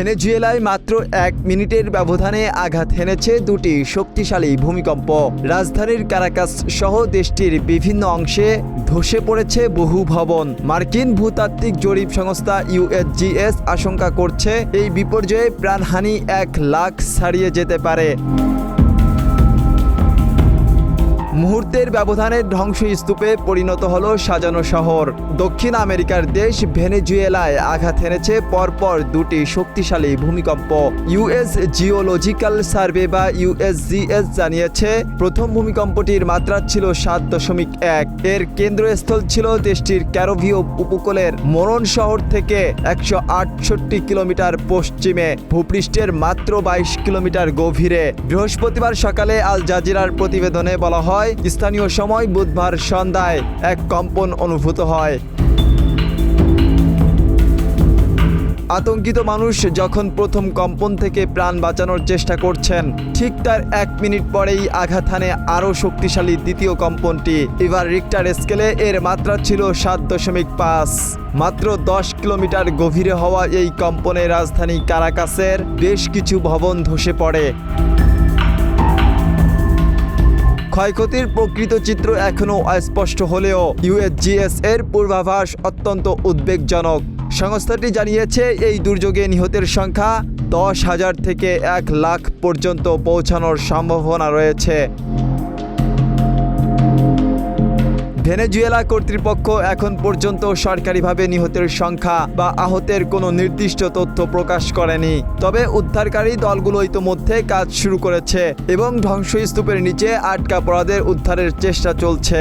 ভেনেজুয়েলায় মাত্র 1 মিনিটের ব্যবধানে আঘাত হেনেছে দুটি শক্তিশালী ভূমিকম্প। রাজধানীর কারাকাস সহ দেশটির বিভিন্ন অংশে ধসে পড়েছে বহু ভবন। মার্কিন ভূতাত্ত্বিক জরিপ সংস্থা USGS আশঙ্কা করছে এই বিপর্যয়ে প্রাণহানি 1 লাখ ছাড়িয়ে যেতে পারে। মুহূর্তের ব্যবধানে ধ্বংসস্তূপে পরিণত হলো সাজানো শহর। দক্ষিণ আমেরিকার দেশ ভেনেজুয়েলায় আঘাত হেনেছে পরপর দুটি শক্তিশালী ভূমিকম্প। ইউএস জিওলজিক্যাল সার্ভে বা USGS জানিয়েছে প্রথম ভূমিকম্পটির মাত্রা ছিল 7.1। এর কেন্দ্রস্থল ছিল দেশটির ক্যারিবীয় উপকূলের মোরন শহর থেকে 168 কিলোমিটার পশ্চিমে, ভূপৃষ্ঠের মাত্র 22 কিলোমিটার গভীরে। বৃহস্পতিবার সকালে আল জাজিরার প্রতিবেদনে বলা হয়, স্থানীয় সময় বুধবার সন্ধ্যায় এক কম্পন অনুভূত হয়। আতঙ্কিত মানুষ যখন প্রথম কম্পন থেকে প্রাণ বাঁচানোর চেষ্টা করছেন, ঠিক তার 1 মিনিট পরেই আঘাত হানে আরও শক্তিশালী দ্বিতীয় কম্পনটি। এবার রিক্টার স্কেলে এর মাত্রা ছিল 7.5। মাত্র 10 কিলোমিটার গভীরে হওয়া এই কম্পনে রাজধানী কারাকাসের বেশ কিছু ভবন ধসে পড়ে। ক্ষয়ক্ষতির প্রকৃত চিত্র এখনও অস্পষ্ট হলেও USGS এর পূর্বাভাস অত্যন্ত উদ্বেগজনক। সংস্থাটি জানিয়েছে এই দুর্যোগে নিহতের সংখ্যা 10,000 থেকে 1 লাখ পর্যন্ত পৌঁছানোর সম্ভাবনা রয়েছে। ভেনেজুয়েলা কর্তৃপক্ষ এখন পর্যন্ত সরকারিভাবে নিহতের সংখ্যা বা আহতের কোনো নির্দিষ্ট তথ্য প্রকাশ করেনি। তবে উদ্ধারকারী দলগুলো ইতোমধ্যে কাজ শুরু করেছে এবং ধ্বংসস্তূপের নিচে আটকা পড়াদের উদ্ধারের চেষ্টা চলছে।